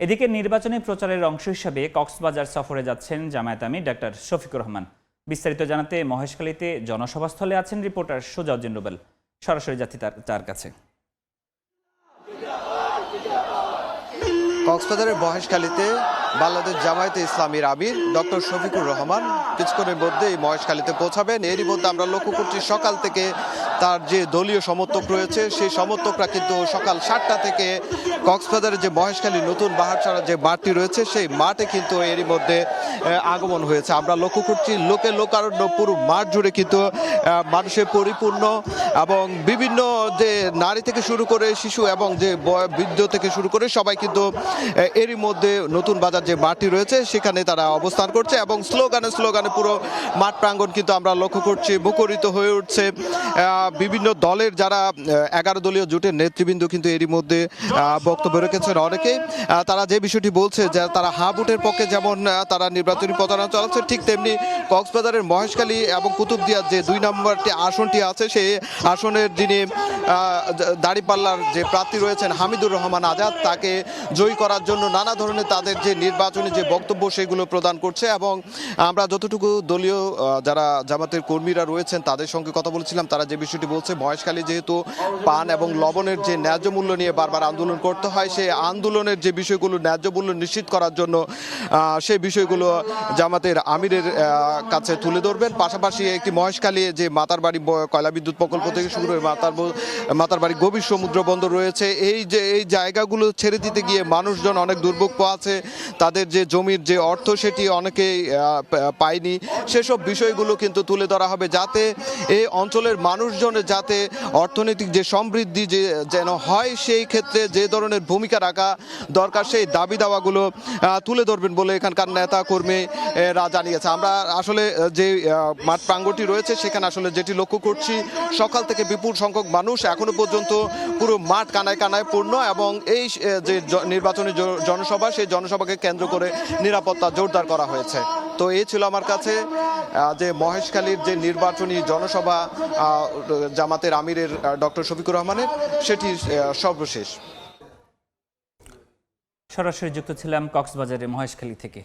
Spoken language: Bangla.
এদিকে নির্বাচনী প্রচারের অংশ হিসাবে কক্সবাজার সফরে যাচ্ছেন জামায়াত আমির ডাক্তার শফিকুর রহমান। বিস্তারিত জানাতে মহেশখালীতে জনসভাস্থলে আছেন রিপোর্টার সুজাউদ্দিন রুবেল। সরাসরি যাচ্ছি তার কাছে। কক্সবাজারের মহেশখালীতে বাংলাদেশ জামায়াতে ইসলামীর আমির ডক্টর শফিকুর রহমান কিছুক্ষণের মধ্যেই মহেশখালীতে পৌঁছাবেন। এরই মধ্যে আমরা লক্ষ্য করছি সকাল থেকে তার যে দলীয় সমর্থক রয়েছে সেই সমর্থকরা কিন্তু সকাল 7টা থেকে কক্সবাজারের যে মহেশখালী নতুন বাহারছড়া যে মাঠটি রয়েছে সেই মাঠে কিন্তু এরই মধ্যে আগমন হয়েছে। আমরা লক্ষ্য করছি লোকে লোকারণ্য পুরো মাঠ জুড়ে কিন্তু মানুষের পরিপূর্ণ এবং বিভিন্ন যে নারী থেকে শুরু করে শিশু এবং যে বৃদ্ধ থেকে শুরু করে সবাই কিন্তু এরই মধ্যে নতুন বাজার যে মাঠটি রয়েছে সেখানে তারা অবস্থান করছে এবং স্লোগানে পুরো মাঠ প্রাঙ্গণ কিন্তু আমরা লক্ষ্য করছি মুখরিত হয়ে উঠছে। বিভিন্ন দলের যারা 11 দলীয় জোটের নেতৃবৃন্দ কিন্তু এরই মধ্যে বক্তব্য রেখেছেন। অনেকেই তারা যে বিষয়টি বলছে যে তারা হা ভোটের পক্ষে, যেমন তারা নির্বাচনী প্রচারণা চালাচ্ছে, ঠিক তেমনি কক্সবাজারের মহেশখালী এবং কুতুবদিয়ার যে 2 নম্বরটি আসনটি আছে সেই আসনের যিনি দাঁড়িপাল্লার যে প্রার্থী রয়েছেন হামিদুর রহমান আজাদ, তাকে জয়ী করার জন্য নানা ধরনের তাদের যে নির্বাচনী যে বক্তব্য সেগুলো প্রদান করছে। এবং আমরা যতটুকু দলীয় যারা জামাতের কর্মীরা রয়েছেন তাদের সঙ্গে কথা বলছিলাম, তারা যে বিষয়টি বলছে মহেশখালী যেহেতু পান এবং লবণের যে ন্যায্য মূল্য নিয়ে বারবার আন্দোলন করতে হয়, সেই আন্দোলনের যে বিষয়গুলো ন্যায্য মূল্য নিশ্চিত করার জন্য সেই বিষয়গুলো জামাতের আমিরের কাছে তুলে ধরবেন। পাশাপাশি একটি মহেশখালী যে মাতারবাড়ি কয়লা বিদ্যুৎ প্রকল্প থেকে শুরু করে মাতারবাড়ি গভীর সমুদ্র বন্দর রয়েছে, এই জায়গাগুলো ছেড়ে দিতে গিয়ে মানুষজন অনেক দুর্ভোগ আছে, তাদের যে জমির যে অর্থ সেটি অনেকেই পায়নি। সেসব বিষয়গুলো কিন্তু তুলে ধরা হবে যাতে এই অঞ্চলের মানুষজনের যাতে অর্থনৈতিক যে সমৃদ্ধি যে যেন হয়, সেই ক্ষেত্রে যে ধরনের ভূমিকা রাখা দরকার সেই দাবি দাওয়াগুলো তুলে ধরবেন বলে এখানকার নেতা কর্মীরা জানিয়েছে। আমরা আসলে যে মাঠ প্রাঙ্গণটি রয়েছে সেখানে আসলে যেটি লক্ষ্য করছি, সকাল থেকে বিপুল সংখ্যক মানুষ, এখনো পর্যন্ত পুরো মাঠ কানায় কানায় পূর্ণ এবং এই যে নির্বাচনী জনসভা সেই জনসভাকে কেন্দ্র করে নিরাপত্তা জোরদার করা হয়েছে। তো এই ছিল আমার কাছে যে মহেশখালীর যে নির্বাচনী জনসভা জামাতের আমিরের ডক্টর শফিকুর রহমানের, সেটি সর্বশেষ। সরাসরি যুক্ত ছিলাম কক্সবাজারের মহেশখালী থেকে।